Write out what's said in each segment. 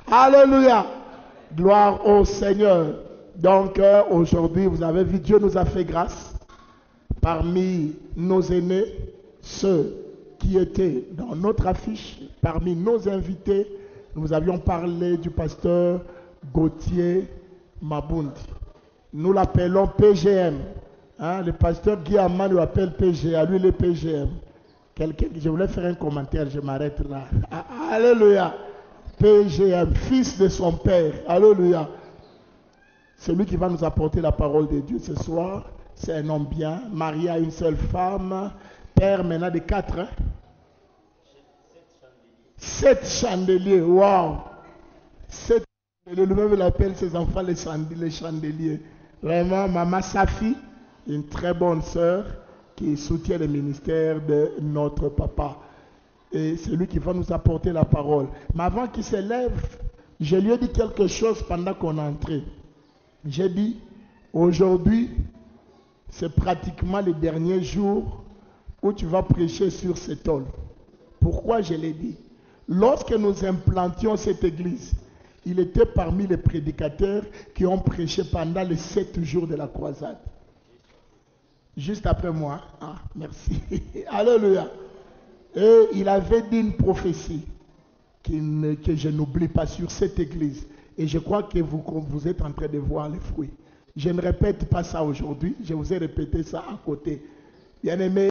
Alléluia. Gloire au Seigneur. Donc aujourd'hui, vous avez vu, Dieu nous a fait grâce. Parmi nos aînés, ceux qui étaient dans notre affiche, parmi nos invités, nous avions parlé du pasteur Gauthier Mabundi. Nous l'appelons PGM. Hein, le pasteur Guillaume nous appelle PGA, lui le PGM. Je voulais faire un commentaire, je m'arrête là. Alléluia. PGM, fils de son père. Alléluia. Celui qui va nous apporter la parole de Dieu ce soir, c'est un homme bien, marié à une seule femme, père maintenant de 4. Hein? 7 chandeliers, wow! 7 chandeliers, lui-même il appelle ses enfants les chandeliers. Vraiment, maman Safi, une très bonne sœur qui soutient le ministère de notre papa. Et c'est lui qui va nous apporter la parole. Mais avant qu'il se lève, je lui ai dit quelque chose pendant qu'on est entré. J'ai dit, aujourd'hui, c'est pratiquement les derniers jours où tu vas prêcher sur cet tôle. Pourquoi je l'ai dit? Lorsque nous implantions cette église, il était parmi les prédicateurs qui ont prêché pendant les 7 jours de la croisade. Juste après moi. Ah, merci. Alléluia. Et il avait dit une prophétie que je n'oublie pas sur cette église. Et je crois que vous êtes en train de voir les fruits. Je ne répète pas ça aujourd'hui. Je vous ai répété ça à côté. Bien aimé,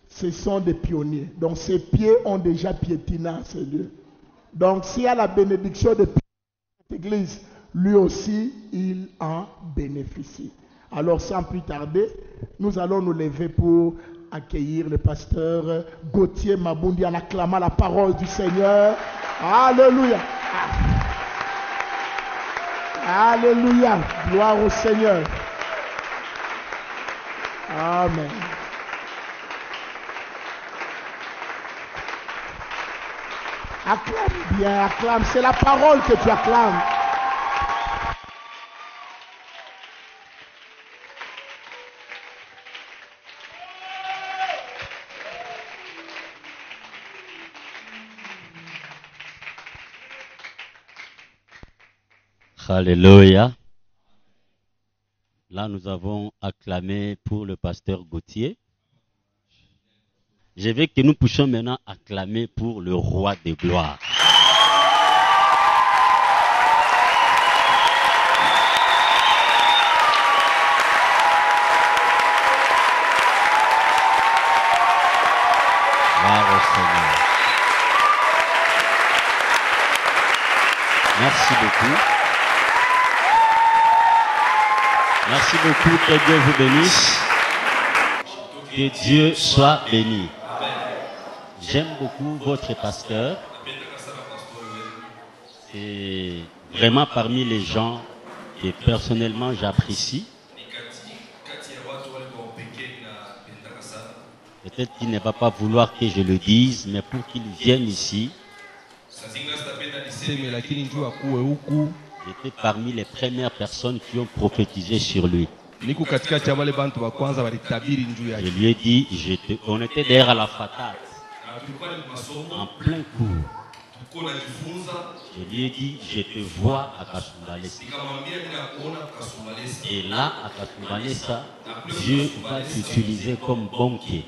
ce sont des pionniers. Donc ces pieds ont déjà piétiné ces lieux. Donc s'il y a la bénédiction de cette église, lui aussi, il en bénéficie. Alors sans plus tarder, nous allons nous lever pour accueillir le pasteur Gauthier Mabundi en acclamant la parole du Seigneur. Alléluia. Alléluia. Gloire au Seigneur. Amen. Acclame bien, acclame. C'est la parole que tu acclames. Alléluia. Là, nous avons acclamé pour le pasteur Gauthier. Je veux que nous puissions maintenant acclamer pour le roi de gloire. Gloire au Seigneur. Merci beaucoup. Merci beaucoup, que Dieu vous bénisse. Que Dieu soit béni. J'aime beaucoup votre pasteur. C'est vraiment parmi les gens que personnellement j'apprécie. Peut-être qu'il ne va pas vouloir que je le dise, mais pour qu'il vienne ici, j'étais parmi les premières personnes qui ont prophétisé sur lui. Je lui ai dit, on était derrière à la fatale, en plein cours. Je lui ai dit, je te vois à Kasumbalesa. Et là, à Kasumbalesa, Dieu va t'utiliser comme banquier.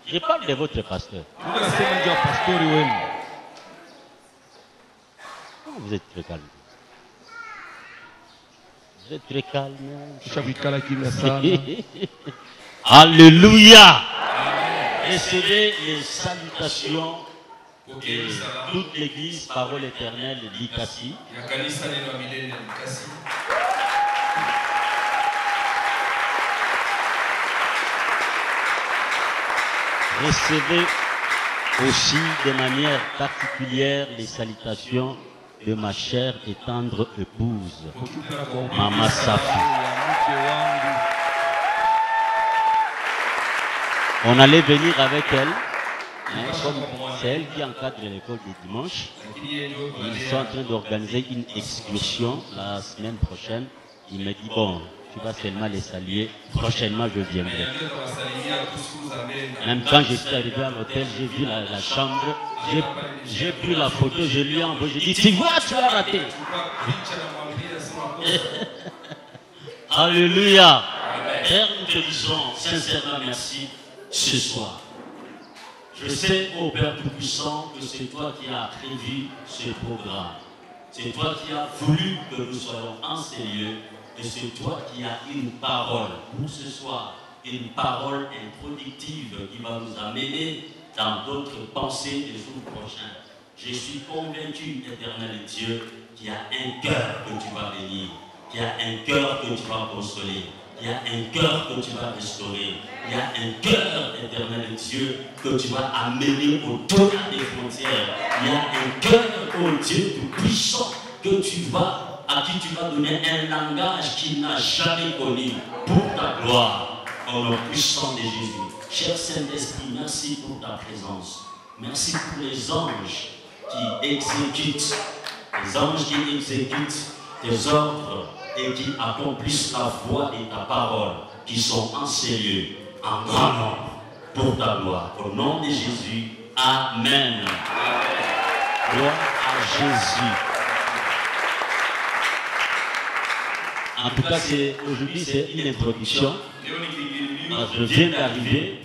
Je parle de votre pasteur. Vous êtes très calme. Vous êtes très calme. Alléluia. Recevez les salutations de toute l'église Parole éternelle d'Ikasi. Recevez aussi de manière particulière les salutations de ma chère et tendre épouse, Maman Safi. On allait venir avec elle, hein, comme c'est elle qui encadre l'école du dimanche. Ils sont en train d'organiser une excursion la semaine prochaine. Il me dit, bon, tu vas seulement les saluer. Prochainement, je viendrai. Même quand je suis arrivé à l'hôtel, j'ai vu la chambre, j'ai pris la photo, je lui ai envoyé, j'ai dit, tu vois, tu as raté. Alléluia. Père, nous te disons sincèrement merci ce soir. Je sais, ô Père Tout-Puissant, que c'est toi qui as prévu ce programme. C'est toi qui as voulu que nous soyons en sérieux. Et c'est toi qui as une parole pour ce soir. Une parole introductive qui va nous amener dans d'autres pensées les jours prochains. Je suis convaincu, éternel Dieu, qu'il y a un cœur que tu vas bénir. Il y a un cœur que tu vas consoler. Il y a un cœur que tu vas restaurer. Il y a un cœur, éternel Dieu, que tu vas amener au-delà des frontières. Il y a un cœur, oh Dieu, tout puissant, à qui tu vas donner un langage qu'il n'a jamais connu pour ta gloire. Au nom puissant de Jésus. Cher Saint-Esprit, merci pour ta présence. Merci pour les anges qui exécutent. Les anges qui exécutent tes ordres et qui accomplissent la foi et ta parole, qui sont en sérieux, en grand nombre, pour ta gloire. Au nom de Jésus, Amen. Gloire à Jésus. En tout cas, aujourd'hui, c'est une introduction. Je viens d'arriver.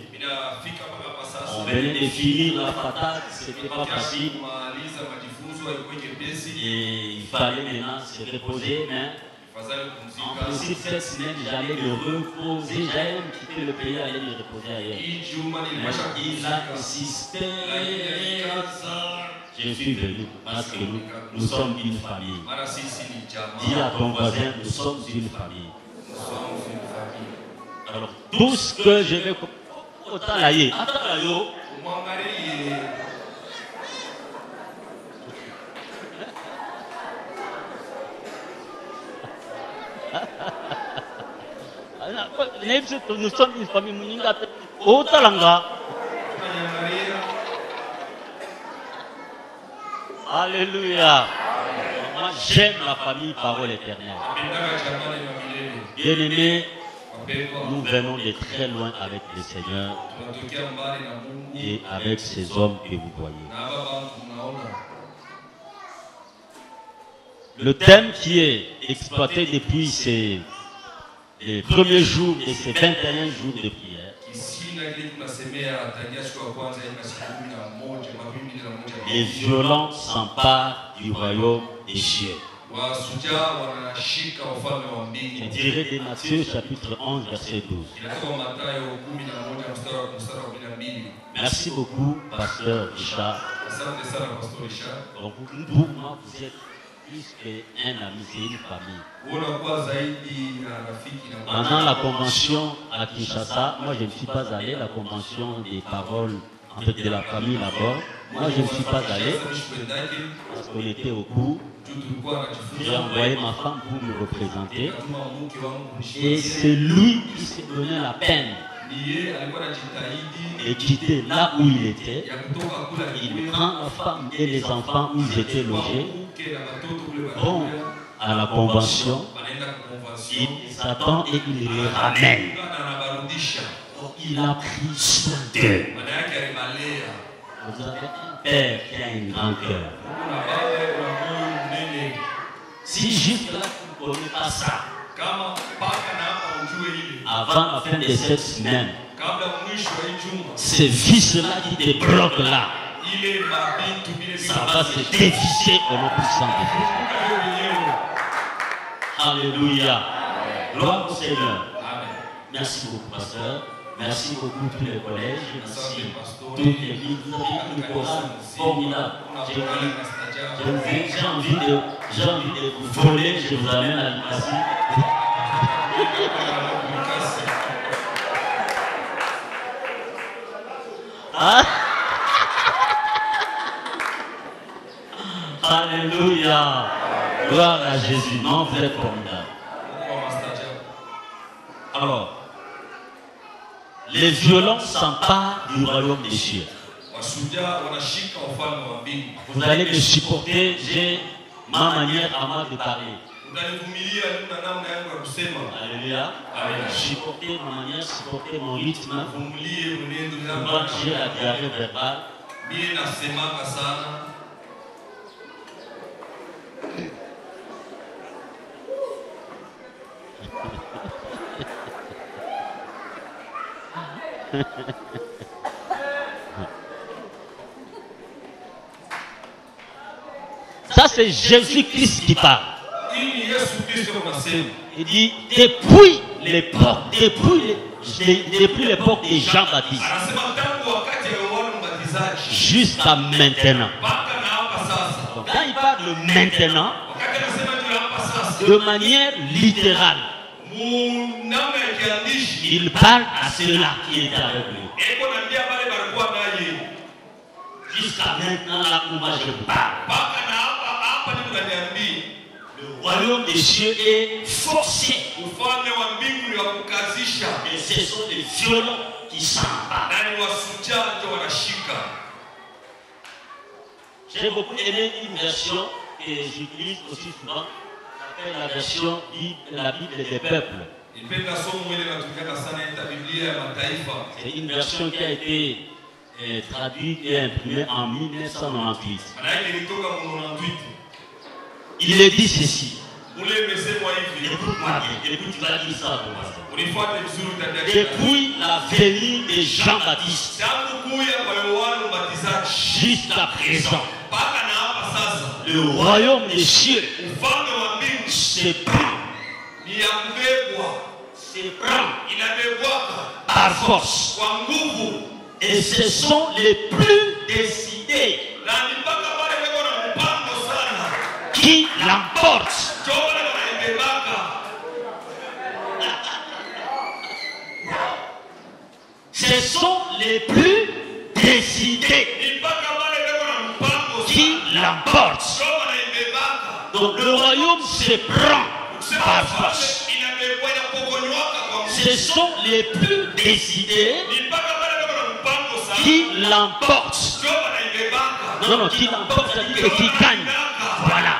On venait de finir la fatate, c'était pas facile. Et il fallait maintenant se reposer, mais en principe, cette semaine, j'allais me reposer. J'allais même quitter le pays, aller me reposer ailleurs. Mais il a insisté. Je suis venu parce que nous sommes une famille. Dis à ton voisin, nous sommes une famille. Alors, tout ce que je vais... Autant l'aïe. Attends l'aïe. Nous sommes une famille. Autalanga. Alléluia. Moi, j'aime la famille Parole Éternelle. Bien-aimés, nous venons de très loin avec le Seigneur et avec ces hommes que vous voyez. Le thème qui est exploité depuis les premiers jours de ces 21 jours de prière, les violents s'emparent du royaume des cieux. Je dirais de Matthieu chapitre 11 verset 12. Merci beaucoup, pasteur Richard. Donc, pour moi, vous êtes plus qu'un ami, c'est une famille. Pendant la convention à Kinshasa, moi je ne suis pas allé, la convention des paroles en fait, de la famille là-bas. Moi je ne suis pas allé parce qu'on était au cours. J'ai envoyé ma femme pour me représenter. Et c'est lui qui s'est donné la peine de quitter là où il était. Il prend la femme et les enfants où ils étaient logés. Bon, à la convention, il s'attend et il les ramène. Il a pris soin d'eux. Vous avez un père qui a un grand cœur. Si juste là, tu ne connais pas ça, avant la fin de cette semaine, ce vice-là qui te bloque là, ça va se dévisser au nom puissant de Jésus. Alléluia. Gloire au Seigneur. Merci beaucoup, pasteur. Merci beaucoup tous les collèges. Merci toutes les villes. Vous avez une chorale formidable. J'ai envie de vous voler. Je vous amène à l'Icasie. Alléluia. Gloire à Jésus. Non, vous êtes formidable. Alors, les violents s'emparent du royaume des cieux. Vous allez me supporter, j'ai ma manière à moi de parler. Alléluia. Supporter ma manière, supporter mon rythme. Moi, j'ai la diarrhée verbale. Ça, c'est Jésus-Christ qui parle. Il dit depuis l'époque de Jean-Baptiste jusqu'à maintenant. Donc, quand il parle de maintenant, de manière littérale, il parle à ceux-là qui étaient avec lui. Jusqu'à maintenant, là où moi je parle, le royaume des cieux est forcé. Et ce sont les violents qui s'en battent. J'ai beaucoup aimé une version que j'utilise aussi souvent, c'est la version de la Bible des peuples. C'est une version qui a été traduite et imprimée en 1998. Il est dit ceci. Écoute-moi bien, écoute, tu vas dire ça. Depuis la venue de Jean-Baptiste jusqu'à présent, le royaume des cieux se prend par force. Et ce sont les plus décidés qui l'emportent. Ce sont les plus décidés qui l'emportent. Donc le royaume se prend par force. Ce sont les plus décidés qui l'emportent. Non, qui l'emportent, c'est-à-dire qui gagnent. Voilà.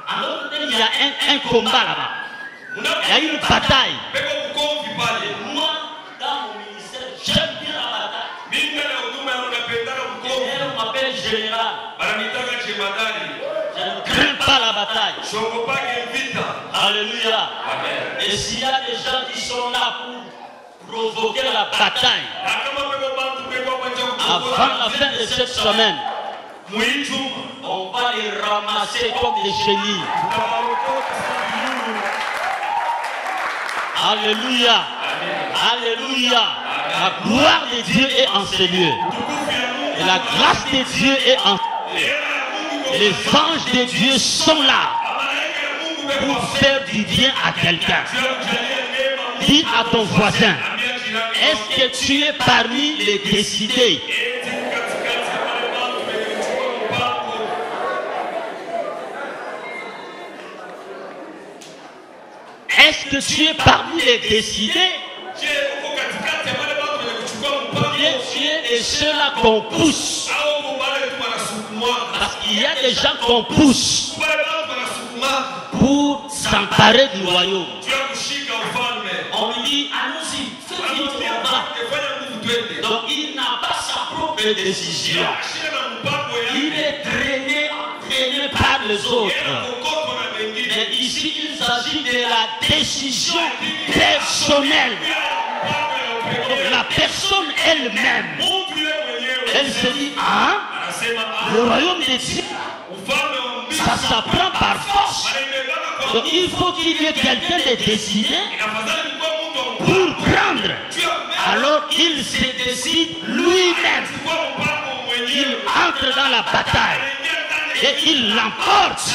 Alors il y a un combat là-bas. Il y a une bataille. Moi, dans mon ministère, j'aime bien la bataille. On m'appelle général. Je ne crains pas la bataille. Alléluia. Et s'il y a des gens qui sont là pour provoquer la bataille, avant la fin de cette semaine, on va les ramasser comme des chenilles. Alléluia. Alléluia. La gloire de Dieu est en ce lieu. Et la grâce de Dieu est en ce lieu. Les anges de Dieu sont là pour faire du bien à quelqu'un. Dis à ton voisin, est-ce que tu es parmi les décidés? Est-ce que tu es parmi les décidés? Tu es de ceux-là qu'on pousse. Parce qu'il y a des gens qu'on pousse pour s'emparer du royaume. On lui dit, allons-y, faites votre combat. Donc il n'a pas sa propre décision. Il est traîné, entraîné par les autres. Mais ici, il s'agit de la décision personnelle. Donc la personne elle-même, elle se dit, ah, le royaume des cieux, ça s'apprend par force. Donc il faut qu'il y ait quelqu'un de décidé pour prendre. Alors il se décide lui-même. Il entre dans la bataille et il l'emporte.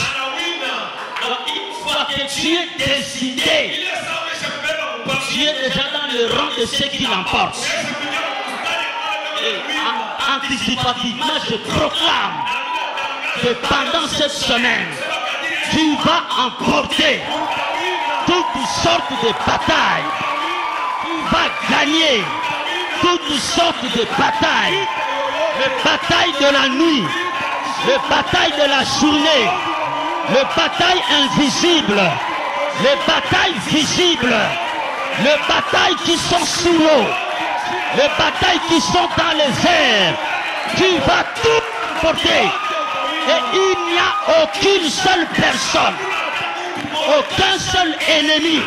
Donc une fois que tu es décidé, tu es déjà dans le rang de ceux qui l'emportent. Et anticipativement, je proclame que pendant cette semaine, tu vas emporter toutes sortes de batailles. Tu vas gagner toutes sortes de batailles. Les batailles de la nuit, les batailles de la journée, les batailles invisibles, les batailles visibles, les batailles qui sont sous l'eau, les batailles qui sont dans les airs. Tu vas tout porter. Et il n'y a aucune seule personne, aucun seul ennemi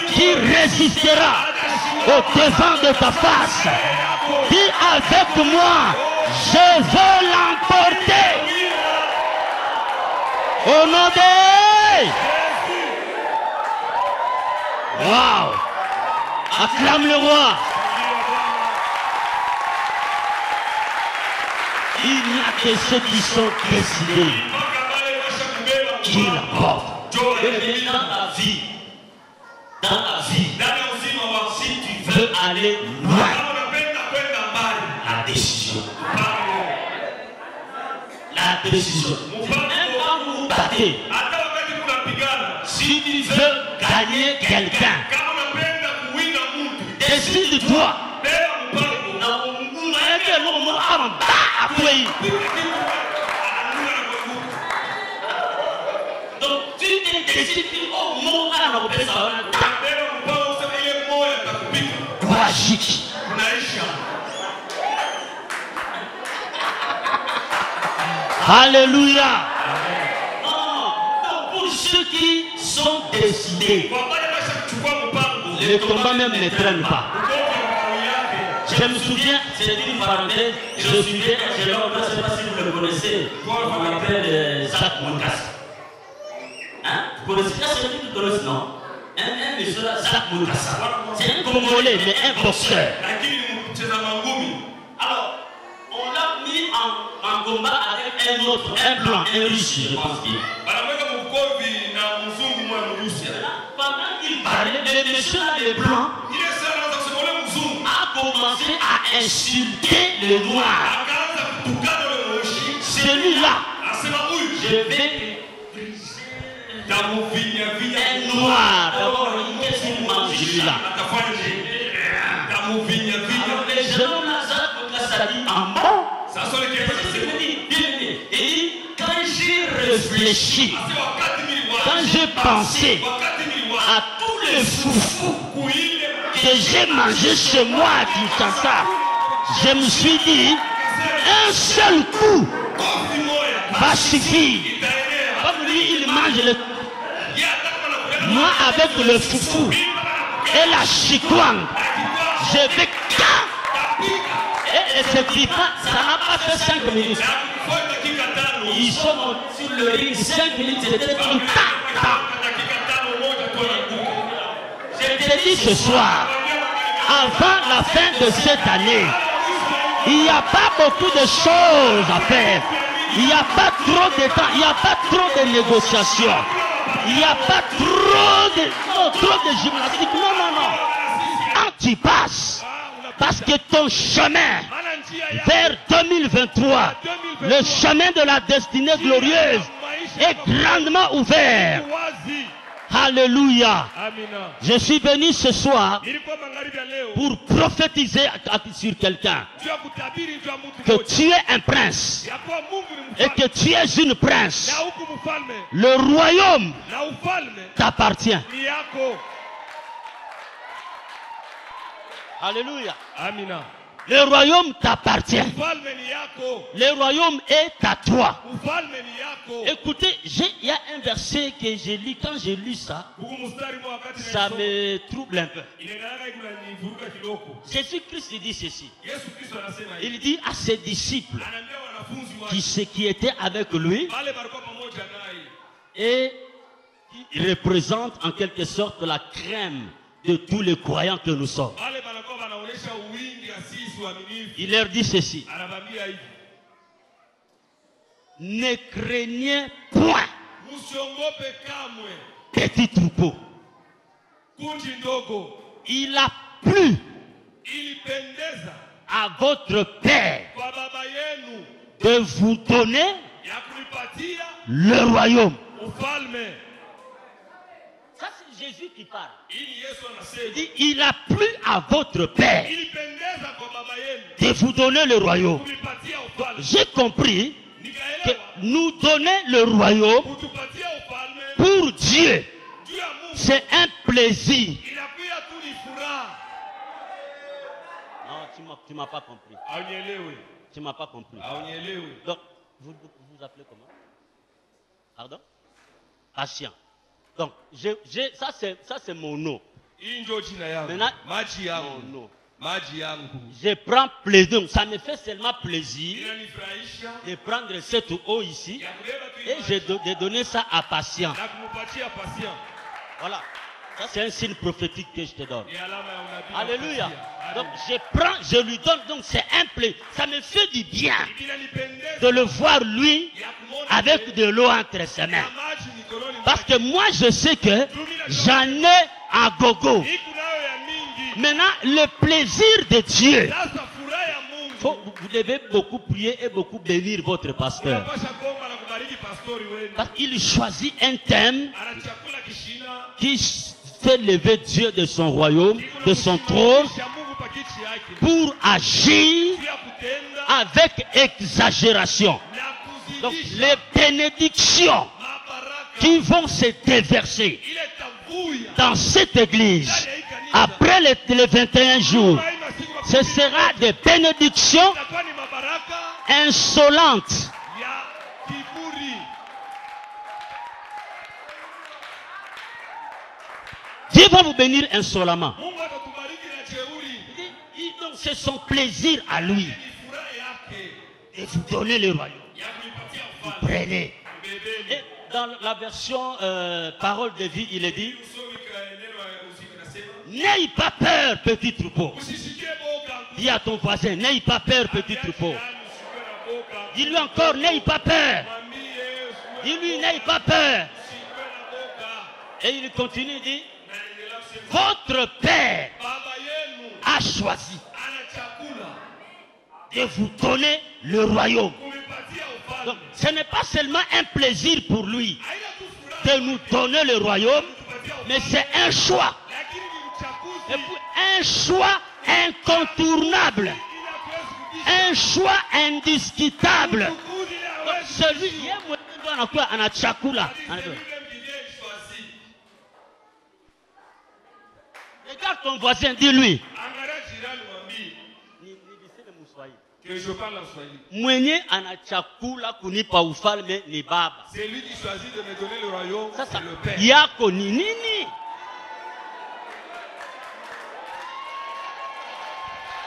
qui résistera au devant de ta face. Dis avec moi, je veux l'emporter. Au nom de... Waouh! Acclame le roi. Il n'y a que ceux qui sont décidés qui l'emportent. Dans la vie, si tu veux aller loin, la décision. La décision. Même quand vous vous battez, si tu veux gagner quelqu'un, décide-toi. Donc tu décides au monde à nos personnes. Magique. Alléluia. Donc pour ceux qui sont décidés, le combat même ne traîne pas. Je me souviens, c'est une parenthèse, je suivais un jeune homme, je ne sais pas si vous le connaissez, on l'appelle Zach Moukas. Hein? Vous connaissez ça, c'est celui qui connaît, non? Un monsieur là, Zach Moukas. C'est un Congolais, mais un boxeur. Alors, on l'a mis en combat avec un autre, un blanc, un russe, je pense qu'il est. Pendant qu'il parlait, le monsieur là, le blanc, a commencé à insulter le noir. Celui-là, je vais un noir. D'abord, qu'est-ce qu'il mange celui-là? Alors, les jeunes ont dit en bon. Et dit, quand j'ai réfléchi, quand j'ai pensé à tous les foufous que j'ai mangé chez moi à Kinshasa, je me suis dit, un seul coup va suffire. Comme lui, il mange le... Moi, avec le foufou et la chikwang, je vais... Et effectivement, ça n'a pas fait 5 minutes. Ils sont sur le ring, 5 minutes, c'était tout le temps. Je te dis ce soir, avant la fin de cette année, il n'y a pas beaucoup de choses à faire. Il n'y a pas trop de temps, il n'y a pas trop de négociations. Il n'y a pas trop de gymnastique. Non, non, non. Quand tu passes, parce que ton chemin vers 2023, le chemin de la destinée glorieuse est grandement ouvert. Alléluia. Je suis venu ce soir pour prophétiser sur quelqu'un que tu es un prince et que tu es une prince. Le royaume t'appartient. Alléluia. Le royaume t'appartient. Le royaume est à toi. Écoutez, il y a un verset que j'ai lu. Quand j'ai lu ça, ça me trouble un peu. Jésus-Christ dit ceci. Il dit à ses disciples qui étaient avec lui et qui représentent en quelque sorte la crème de tous les croyants que nous sommes. Il leur dit ceci. Ne craignez point, petit troupeau. Il a plu à votre Père de vous donner le royaume. Ça, c'est Jésus qui parle. Il dit, il a plu à votre Père de vous donner le royaume. J'ai compris que nous donner le royaume pour Dieu c'est un plaisir. inakuya tu ni furaha. Non, tu m'as pas compris. Haunielewi. Tu m'as pas compris. Haunielewi. Donc, vous appelez comment? Pardon? Patient. Donc, ça c'est mon nom. Hii ndio jina yangu. Maintenant, Maji yangu. mon nom. Maji yangu. Je prends plaisir. Ça me fait seulement plaisir Inanifurahisha. de prendre cette eau ici Ya kubeba tu et de donner ça à patient. na kumupatia patient. Voilà. Ça c'est un signe prophétique que je te donne. Ni alama ya unabii. Alléluia. Donc je lui donne, donc c'est un plaisir. Ça me fait du bien Inanipendeza. de le voir lui Ya kumwona avec de l'eau entre ses mains. ya maji mikononi Parce que moi je sais que j'en ai à gogo. hii kunayo ya mingi. Maintenant, le plaisir de Dieu. Sasa furaha ya Mungu. Vous devez beaucoup prier et beaucoup bénir votre pasteur. Unapasha kuomba na kubariki pastori wenu. Parce qu'il choisit un thème Anachakula kishina. qui fait lever Dieu de son royaume, de son trône, Kisha Mungu pa kiti yake. pour agir Pia kutenda avec exagération. na Donc kuzidisha les bénédictions mabaraka. qui vont se déverser Ile tavuya. dans cette église après les 21 jours, ce sera des bénédictions Itakuwa ni mabaraka insolentes. ya kiburi. Dieu va vous bénir insolemment. Mungu atatubariki na jeuri. Donc c'est son plaisir à lui Ni furaha yake de vous donner le royaume. ya kuipatia ufalme. Prenez. Mbebeni. Et dans la version parole de vie, il est dit, Usomi ka neno ya usiku nasema, n'aie pas peur, petit troupeau. usisikie boga. Dis à ton voisin, n'aie pas peur, petit troupeau. Yaani usiwe na boga. Dis-lui encore, n'aie pas peur. Mwambie usiwe Dis-lui, n'aie pas peur. usiwe na boga. Et il continue, il dit, Na endelea kusema, votre Père baba yenu a choisi ana chakula de vous donner le royaume. kumipatia ufalme. Donc, ce n'est pas seulement un plaisir pour lui Haina tu furaha de nous donner le royaume, kutupatia ufalme. mais c'est un choix. Lakini ni Et uchaguzi. puis, un choix incontournable. Ili hatuwezi kudisha. Un choix indiscutable. Uchaguzi ili Donc, hawezi celui kudisha. yeye mwenyewe ndo anakuwa ana chakula. C'est lui-même qui vient choisir. Regarde ton voisin, dis-lui. Angalia jirani mwambie que je parle en Swahili. Mwenye ana chakula kunipa ufalme ni baba. C'est lui qui choisit de me donner le royaume, Sasa c'est le Père. yako ni nini?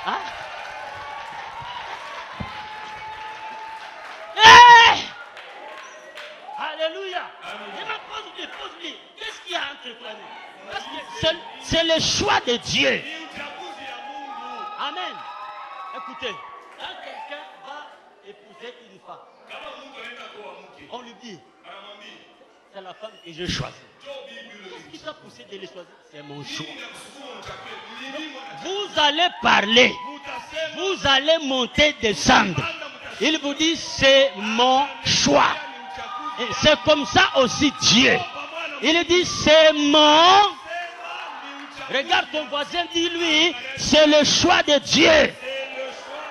Ah? Hey! Alléluia. Pose-lui. Qu'est-ce qu'il y a entre toi et nous? Parce que c'est le choix de Dieu. Ni uchaguzi ya Mungu. Amen. Écoutez, quand quelqu'un va épouser une femme, Kama Mungu anaenda kuoa mke, on lui dit, anamwambia, c'est la femme que je choisis. njoo bibi yule. Qu'est-ce qui t'a poussé de les choisir? C'est mon choix. Nini nakusukuma mchakue? Ni nini mwana? Vous allez parler, Mutasema, vous allez monter, descendre. panda mutasema. Il vous dit, c'est mon choix. Ni uchaguzi. Et c'est comme ça aussi Dieu. Pamoja na Il dit, c'est mon... kusema ni uchaguzi. Regarde ton voisin, dis-lui, c'est le choix de Dieu. C'est le choix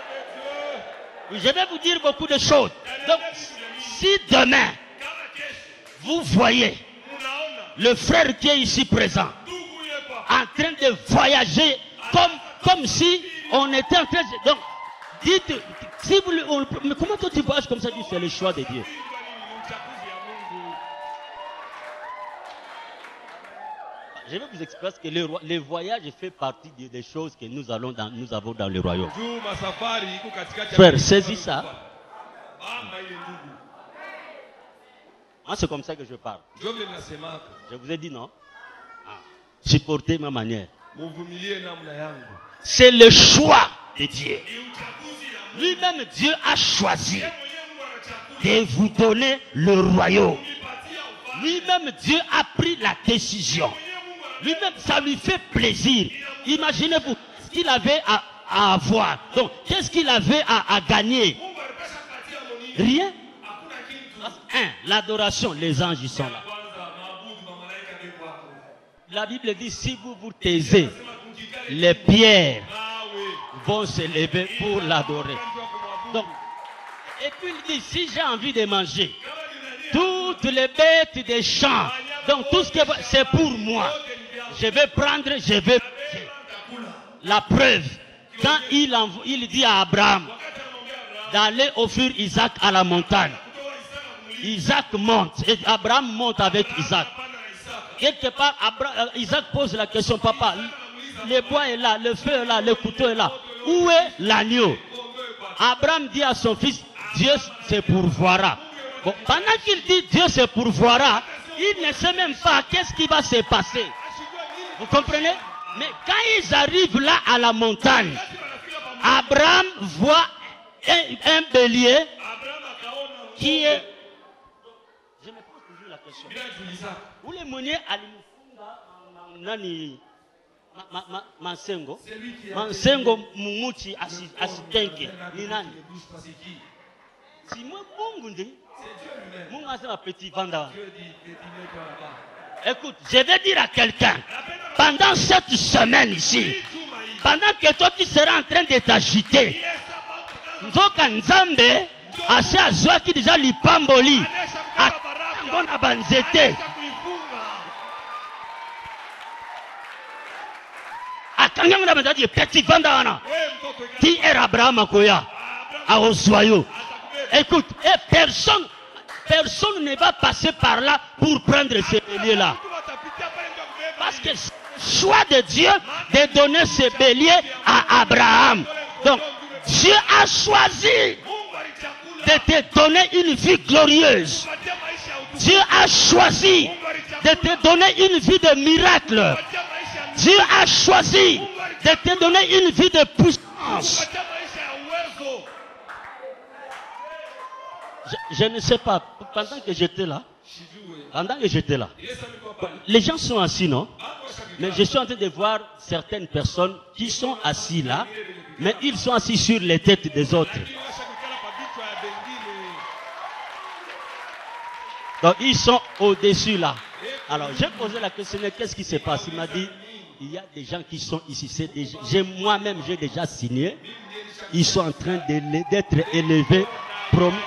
de Dieu. Je vais vous dire beaucoup de choses. Donc, si demain, Kama kesho, vous voyez munaona, le frère qui est ici présent, ndugu yepa, en train de voyager comme si on était en train de... Donc, dites, si vous, mais comment toi tu voyages comme ça? Tu dis, c'est le choix de Dieu. ni uchaguzi ya Mungu. Je vais vous expliquer que le voyage fait partie des choses que nous avons dans le royaume. Juu masafari iko katikati ya Frère, Mungu. saisis ça. Baba ile ndugu. Moi, c'est comme ça que je parle. Ndio vile nasemaka. Je vous ai dit non. Supportez ma manière. Muvumilie namna yangu. C'est le choix de Dieu. Ni uchaguzi ya Mungu. Lui-même, Dieu a choisi Yeye mwenyewe Mungu anachagua. de vous donner le royaume. Unipatia ufalme. Lui-même, Dieu a pris la décision. Mwenyewe Mungu ana- Lui-même, ça lui fait plaisir. Imaginez-vous ce qu'il avait à avoir. Donc, qu'est-ce qu'il avait à gagner? Mungu alipasha katia monini. Rien. Hakuna kitu. L'adoration, les anges, ils sont là. Kwanza maabudu wa malaika ndio kwako. La Bible dit, si vous vous taisez, Sema kujikali. les pierres Mawe. vont se lever pour l'adorer. Ndio kumwabudu. Donc, et puis il dit, si j'ai envie de manger, Kama ninalia, toutes les bêtes des champs wanyama Donc tout ce que c'est pour moi. Je vais prendre, je vais... La preuve, quand il dit à Abraham d'aller offrir Isaac à la montagne, Isaac monte, et Abraham monte avec Isaac. Quelque part, Isaac pose la question, papa, le bois est là, le feu est là, le couteau est là. Où est l'agneau? Abraham dit à son fils, Dieu se pourvoira. Bon, pendant qu'il dit Dieu se pourvoira, il ne sait même pas qu'est-ce qui va se passer. Vous comprenez? Mais quand ils arrivent là à la montagne, Abraham voit un bélier qui est... Je me pose toujours la question. Où les monnaies Mansengo Mumuchi Asitenke ni nani? Si moi Mungu ndi Mungu a petit vanda. Écoute, je vais dire à quelqu'un, pendant cette semaine ici, pendant que toi tu seras en train de t'agiter, Nzoka Nzambe ase azwaki déjà lipamboli akangona banzete akangona banzete petit vanda wana ti era Abraham koya aozwayo. Écoute, personne ne va passer par là pour prendre ces béliers là, parce que c'est le choix de Dieu de donner ces béliers à Abraham. Donc Dieu a choisi de te donner une vie glorieuse. Dieu a choisi de te donner une vie de miracle. Dieu a choisi de te donner une vie de puissance. Je ne sais pas, pendant que j'étais là, les gens sont assis, non? Mais je suis en train de voir certaines personnes qui sont assis là, mais ils sont assis sur les têtes des autres. Donc ils sont au-dessus là. Alors j'ai posé la question, qu'est-ce qui se passe? Il m'a dit, il y a des gens qui sont ici. Moi-même j'ai déjà signé. Ils sont en train d'être élevés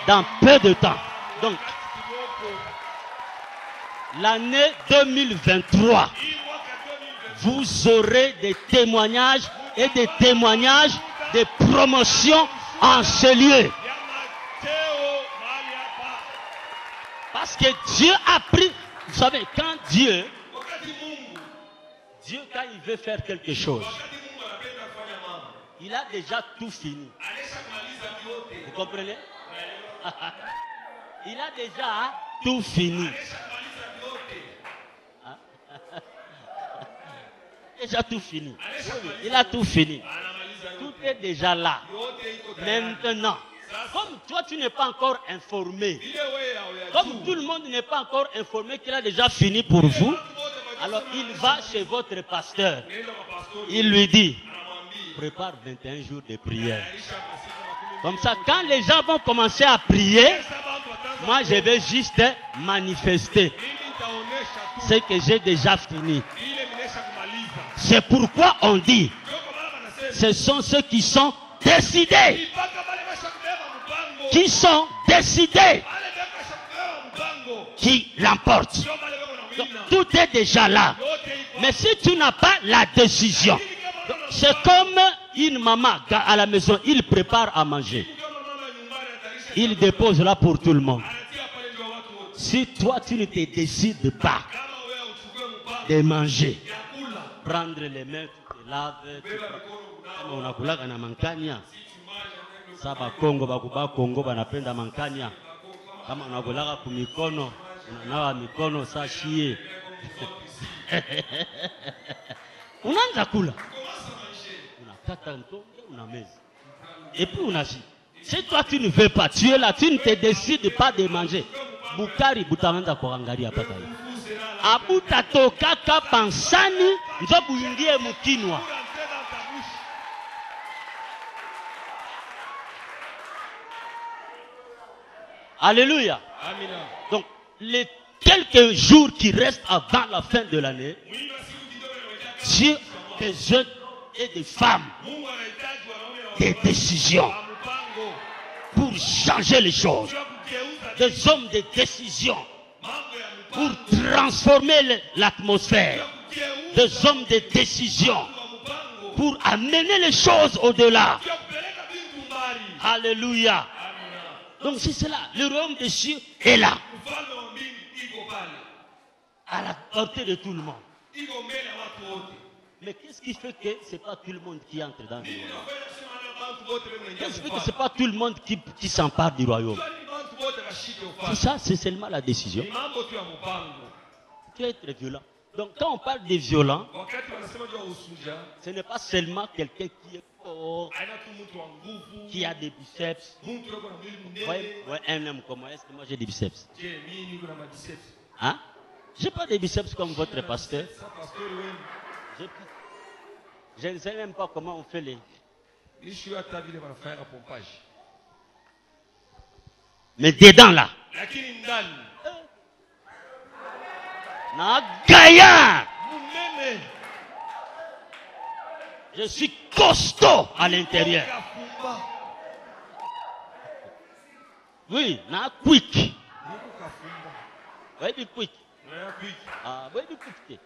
dans peu de temps. Donc l'année 2023, vous aurez des témoignages et des témoignages de promotion en ce lieu. Parce que Dieu a pris, vous savez, quand Dieu, quand il veut faire quelque chose, il a déjà tout fini. Vous comprenez? Il a déjà tout fini. Déjà tout fini. Il a tout fini. Tout est déjà là. Maintenant, comme toi tu n'es pas encore informé, comme tout le monde n'est pas encore informé qu'il a déjà fini pour vous, alors il va chez votre pasteur. Il lui dit, prépare 21 jours de prière. Comme ça, quand les gens vont commencer à prier, moi je vais juste manifester ce que j'ai déjà fini. C'est pourquoi on dit, ce sont ceux qui sont décidés. Qui sont décidés. Qui l'emportent. Donc, tout est déjà là. Mais si tu n'as pas la décision, c'est comme une maman à la maison, il prépare à manger. Il dépose là pour tout le monde. Si toi tu ne te décides pas de manger, prendre les mains, tu te laves, on a kulaga na mankanya. Saba Kongo bakuba Kongo banapenda mankanya. Kama unakulaga kumikono, unanawa mikono saa shie. Unaanza kula. Unakata ntonge, unameza. Et puis unashi. Si toi tu ne veux pas, tu es là, tu ne te décides pas de manger. Bukari butamanda kuangalia paka hivi. Abuta toka kapansani nzobu ingie mukinwa. Alléluia. Donc les quelques jours qui restent avant la fin de l'année, Dieu des jeunes et des femmes, des décisions pour changer les choses. Des hommes de décision pour transformer l'atmosphère, des hommes de décision, pour amener les choses au-delà. Alléluia. Donc c'est cela, le royaume des cieux est là, à la portée de tout le monde. Mais qu'est-ce qui fait que ce n'est pas tout le monde qui entre dans le royaume? Qu'est-ce qui fait que ce n'est pas tout le monde qui s'empare du royaume? Tout ça, c'est seulement la décision. Tu es très violent. Donc quand on parle des violents, ce n'est pas seulement quelqu'un qui est fort, qui a des biceps. Ouais, un homme comme moi, est-ce que moi j'ai des biceps? Hein? J'ai pas des biceps comme votre pasteur. Je ne sais même pas comment on fait les... Mais dedans là, je suis costaud à l'intérieur. Oui, na quick. Oui, quick. Ah, oui, quick.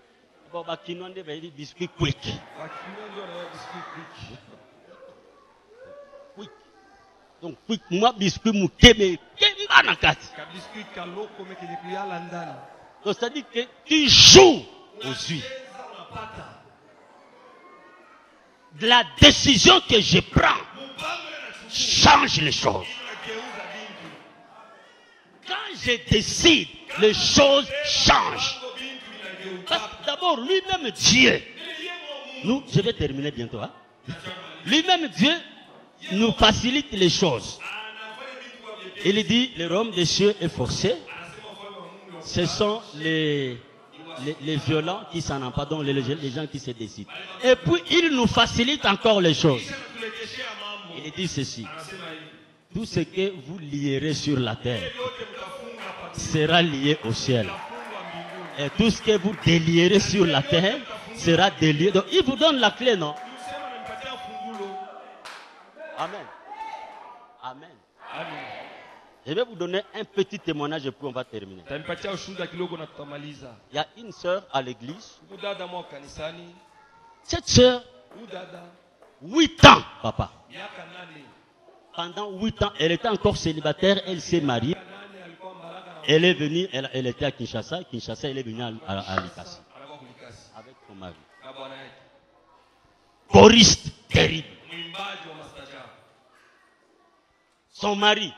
Bon, bah, qui n'ont pas dit biscuit quick. Quick. Donc, quick, moi, biscuit mouké, mais qu'est-ce na kat. Donc, c'est-à-dire que tu joues aux yeux. La décision que je prends change les choses. Quand je décide, les choses changent. Parce que d'abord, lui-même Dieu, je vais terminer bientôt. Hein? Lui-même Dieu nous facilite les choses. Il dit, le royaume des cieux est forcé. Ce sont les violents qui s'en emparent, donc les gens qui se décident. Et puis, il nous facilite encore les choses. Il dit ceci. Tout ce que vous lierez sur la terre sera lié au ciel. Et tout ce que vous délierez sur la terre sera délié. Donc, il vous donne la clé, non? Amen. Amen. Je vais vous donner un petit témoignage et puis on va terminer. Il y a une sœur à l'église. Cette sœur, 8 ans, papa. Pendant 8 ans, elle était encore célibataire, elle s'est mariée. Elle est venue, elle était à Kinshasa. Kinshasa, elle est venue à Likasi. Avec son mari. Choriste terrible. Son mari,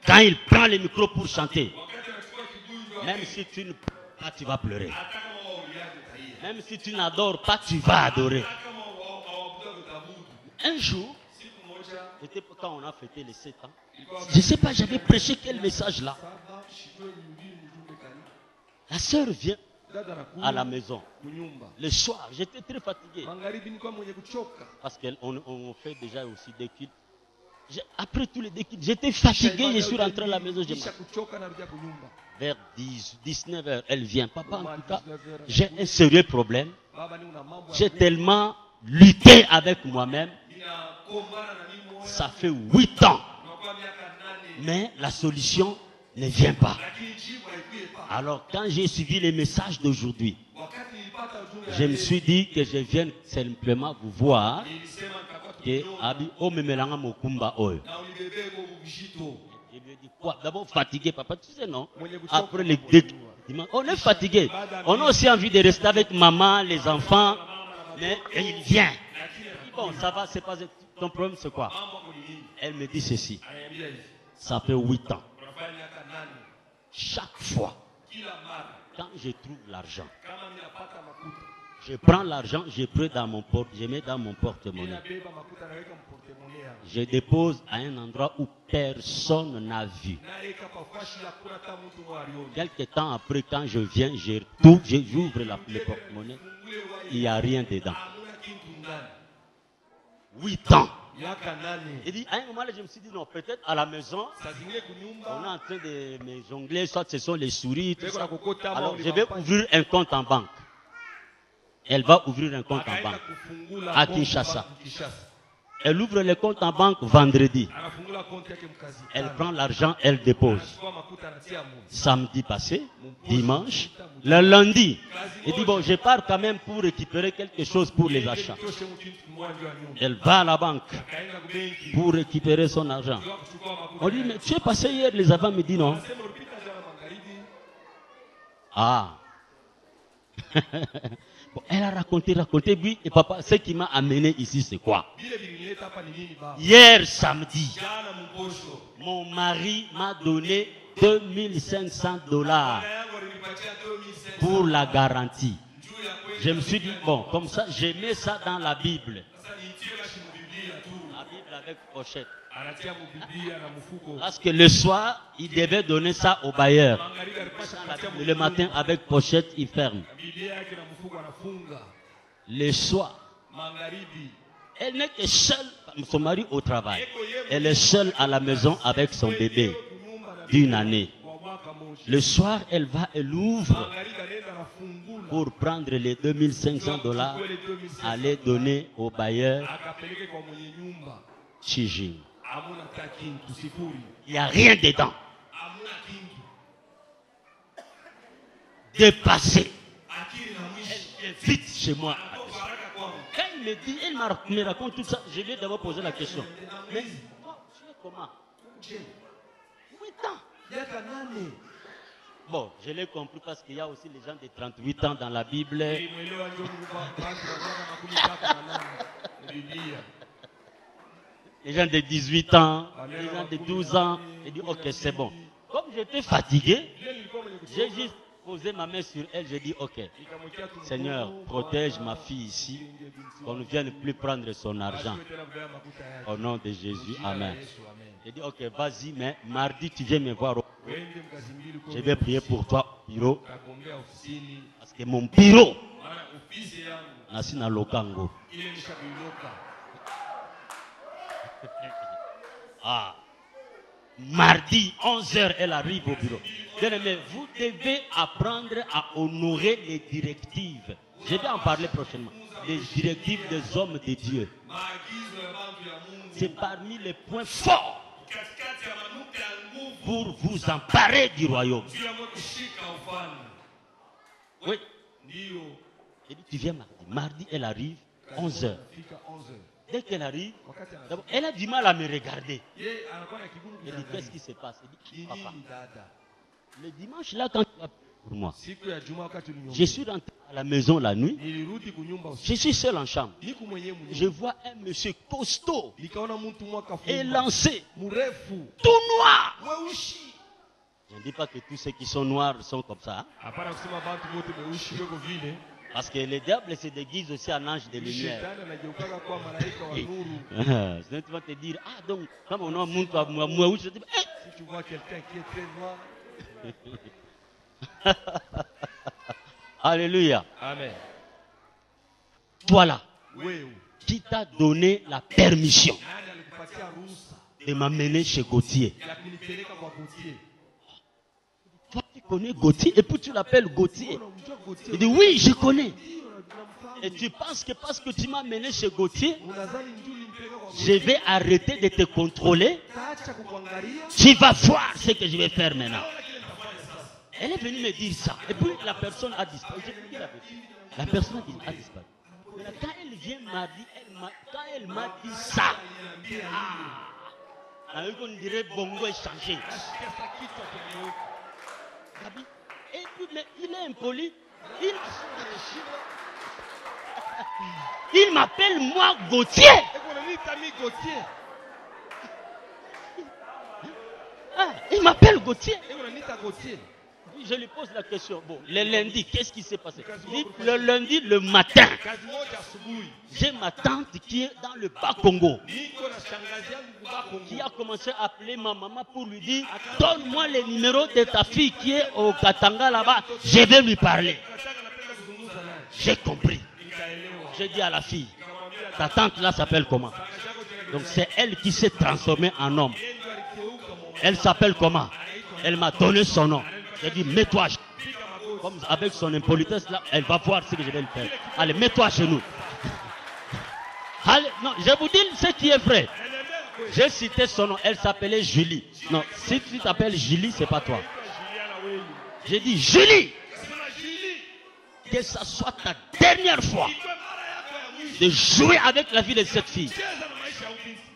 quand il prend le micro pour chanter, même si tu ne pas, tu vas pleurer. Même si tu n'adores pas, tu vas adorer. Un jour, c'était quand on a fêté les 7 ans. Je ne sais pas, j'avais prêché quel message là. La sœur vient à la maison. Le soir, j'étais très fatigué. Parce qu'on fait déjà aussi des kills. Après tous les déquilles, j'étais fatigué, je suis rentré à la maison. Vers 19h, elle vient. Papa, en tout cas, j'ai un sérieux problème. J'ai tellement lutté avec moi-même. Ça fait 8 ans. Mais la solution ne vient pas. Alors, quand j'ai suivi les messages d'aujourd'hui, je me suis dit que je viens simplement vous voir. Je lui ai dit quoi? D'abord fatigué, papa, tu sais non? Après les on est fatigué. On a aussi envie de rester avec maman, les enfants. Mais il vient. Bon, ça va, c'est pas ton problème, c'est quoi? Elle me dit ceci. Ça fait 8 ans. Chaque fois, quand je trouve l'argent, je prends l'argent, je mets dans mon porte-monnaie. Je dépose à un endroit où personne n'a vu. Quelques temps après, quand je viens, j'ouvre le porte-monnaie. Il n'y a rien dedans. 8 ans. Il dit, à un moment là, je me suis dit, non, peut-être à la maison, on est en train de me jongler, soit ce sont les souris, tout ça. Alors, je vais ouvrir un compte en banque. Elle va ouvrir un compte en banque à Kinshasa. Elle ouvre le compte en banque vendredi. Elle prend l'argent, elle dépose. Samedi passé, dimanche, le lundi, elle dit bon, je pars quand même pour récupérer quelque chose pour les achats. Elle va à la banque pour récupérer son argent. On dit mais tu es passé hier les avant-midi, non? Ah. Bon, elle a raconté, oui, et papa, ce qui m'a amené ici, c'est quoi? Hier samedi, mon mari m'a donné $2500 pour la garantie. Je me suis dit, bon, comme ça, j'ai mis ça dans la Bible. La Bible avec pochette. Parce que le soir, il devait donner ça au bailleur. Le matin, avec pochette, il ferme. Le soir, elle n'est que seule, son mari au travail. Elle est seule à la maison avec son bébé d'une année. Le soir, elle va, elle ouvre pour prendre les $2500, aller donner au bailleur Chijing. Il n'y a rien dedans. Dépassé. Elle est vite chez moi. Quand il me dit, il me raconte tout ça, je lui ai d'abord posé la question. Mais toi, tu es comment? 8 ans. Bon, je l'ai compris parce qu'il y a aussi les gens de 38 ans dans la Bible. Les gens de 18 ans, les gens de 12 ans. Ils disent, ok, c'est bon. Comme j'étais fatigué, j'ai juste posé ma main sur elle. J'ai dit, ok, Seigneur, protège ma fille ici, qu'on ne vienne plus prendre son argent. Au nom de Jésus, amen. J'ai dit, ok, vas-y, mais mardi, tu viens me voir. Je vais prier pour toi au bureau. Parce que mon bureau, c'est dans Lokango. Ah. Mardi, 11h, elle arrive au bureau. Bien-aimé, vous devez apprendre à honorer les directives. Je vais en parler prochainement. Les directives des hommes de Dieu. C'est parmi les points forts pour vous emparer du royaume. Oui. Elle dit, tu viens mardi. Mardi, elle arrive, 11h. Dès qu'elle arrive, elle a du mal à me regarder. Elle dit, qu'est-ce qui se passe? Elle dit, papa, le dimanche là, quand tu as pour moi, je suis rentré à la maison la nuit, je suis seul en chambre. Je vois un monsieur costaud, élancé, tout noir. Je ne dis pas que tous ceux qui sont noirs sont comme ça. Hein? Parce que le diable se déguise aussi en ange de lumière. Sinon tu vas te dire, ah donc, comme on a un monde comme moi, si tu vois quelqu'un qui est très noir. Alléluia. Amen. Voilà. Qui t'a donné la permission de m'amener chez Gauthier? Toi, tu connais Gauthier et puis tu l'appelles Gauthier. Il dit, oui, je connais. Et tu penses que parce que tu m'as amené chez Gauthier, je vais arrêter de te contrôler? Tu vas voir ce que je vais faire maintenant. Elle est venue me dire ça. Et puis la personne a disparu. La personne a disparu. Mais quand elle vient mardi, quand elle m'a dit ça, on dirait bongo est changé. Et puis, mais il est impoli. Il m'appelle moi Gauthier. Il m'appelle Gauthier. Je lui pose la question. Bon, le lundi, qu'est-ce qui s'est passé? Le lundi, le matin, j'ai ma tante qui est dans le Bas-Congo, qui a commencé à appeler ma maman pour lui dire, donne-moi le numéro de ta fille qui est au Katanga là-bas, je vais lui parler. J'ai compris. J'ai dit à la fille, ta tante là s'appelle comment? Donc c'est elle qui s'est transformée en homme. Elle s'appelle comment? Elle m'a donné son nom. J'ai dit, mets-toi. Comme avec son impolitesse là, elle va voir ce que je vais lui faire. Allez, mets-toi chez nous. Allez, non, je vous dis ce qui est vrai. J'ai cité son nom, elle s'appelait Julie. Non, si tu t'appelles Julie, c'est pas toi. J'ai dit Julie. Que ça soit ta dernière fois de jouer avec la vie de cette fille.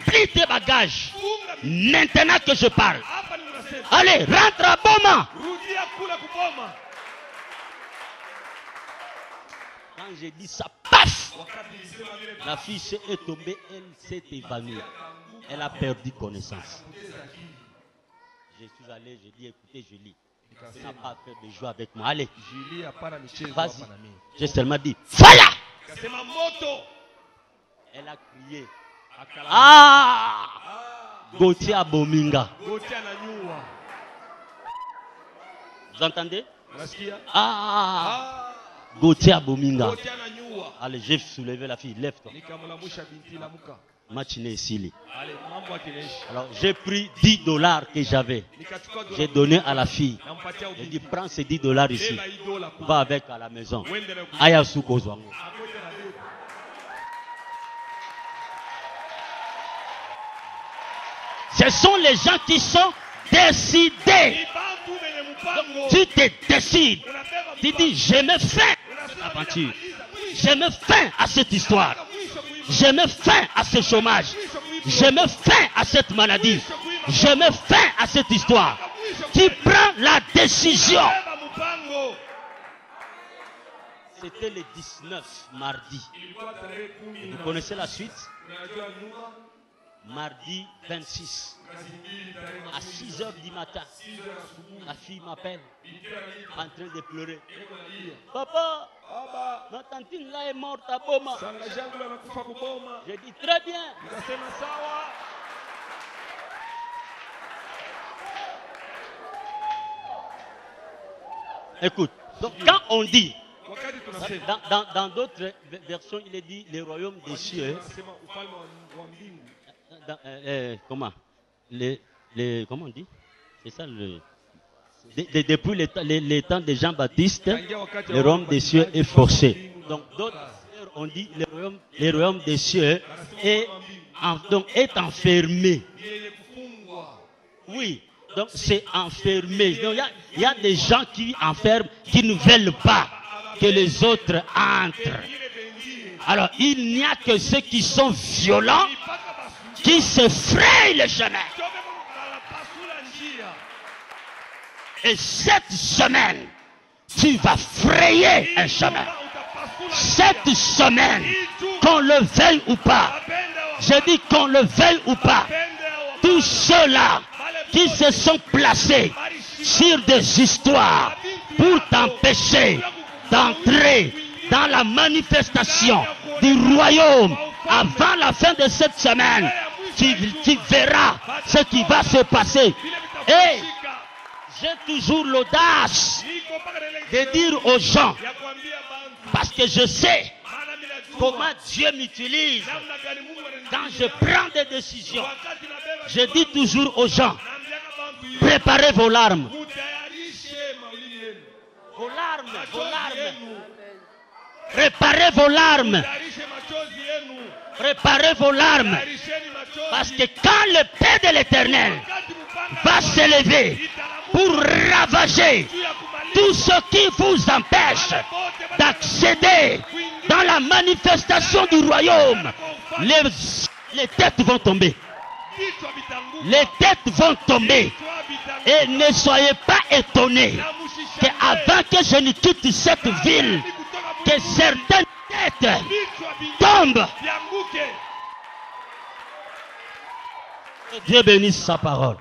Plie tes bagages. Maintenant que je parle. Allez, rentre à Boma. Quand j'ai dit ça, paf! La fille est tombée, elle s'est évanouie. Elle a perdu connaissance. Je suis allé, j'ai dit, écoutez, Julie, tu n'as pas fait de jouer avec moi. Allez, vas-y. J'ai seulement dit, voilà! Elle a crié. Ah! Gauthier Abominga. Vous entendez? Ah! Gauthier Abominga. Allez, j'ai soulevé la fille. Lève-toi. Machine ici. Alors, j'ai pris $10 que j'avais. J'ai donné à la fille. J'ai dit, prends ces $10 ici. Va avec à la maison. Ayasu Kozwango. Ce sont les gens qui sont décidés. Donc, tu te décides. Tu dis, je me fais aventure. Je me fin à cette histoire. Je me fin à ce chômage. Je me fin à cette maladie. Je me fin à cette histoire. Tu prends la décision. C'était le 19 mardi. Vous connaissez la suite? Mardi 26. À 6 h du matin. La fille m'appelle. En train de pleurer. Papa, ma tantine là est morte à Boma. J'ai dit très bien. Écoute, donc quand on dit, dans d'autres versions, il est dit les royaumes des cieux. Comment comment on dit? C'est ça le. Depuis les temps de Jean-Baptiste, le royaume des cieux est forcé. Donc d'autres on dit le royaume des cieux est enfermé. Oui, donc c'est enfermé. Donc il y a des gens qui enferment, qui ne veulent pas que les autres entrent. Alors il n'y a que ceux qui sont violents qui se frayent le chemin. Et cette semaine, tu vas frayer un chemin. Cette semaine, qu'on le veuille ou pas, je dis qu'on le veuille ou pas, tous ceux-là qui se sont placés sur des histoires pour t'empêcher d'entrer dans la manifestation du royaume avant la fin de cette semaine, tu verras ce qui va se passer. Et j'ai toujours l'audace de dire aux gens, parce que je sais comment Dieu m'utilise quand je prends des décisions. Je dis toujours aux gens, préparez vos larmes. Vos larmes, vos larmes. Préparez vos larmes. Préparez vos larmes. Parce que quand le Père de l'Éternel va s'élever pour ravager tout ce qui vous empêche d'accéder dans la manifestation du royaume, les têtes vont tomber. Les têtes vont tomber. Et ne soyez pas étonnés qu'avant que je ne quitte cette ville, que certaines têtes tombent. Dieu bénisse sa parole.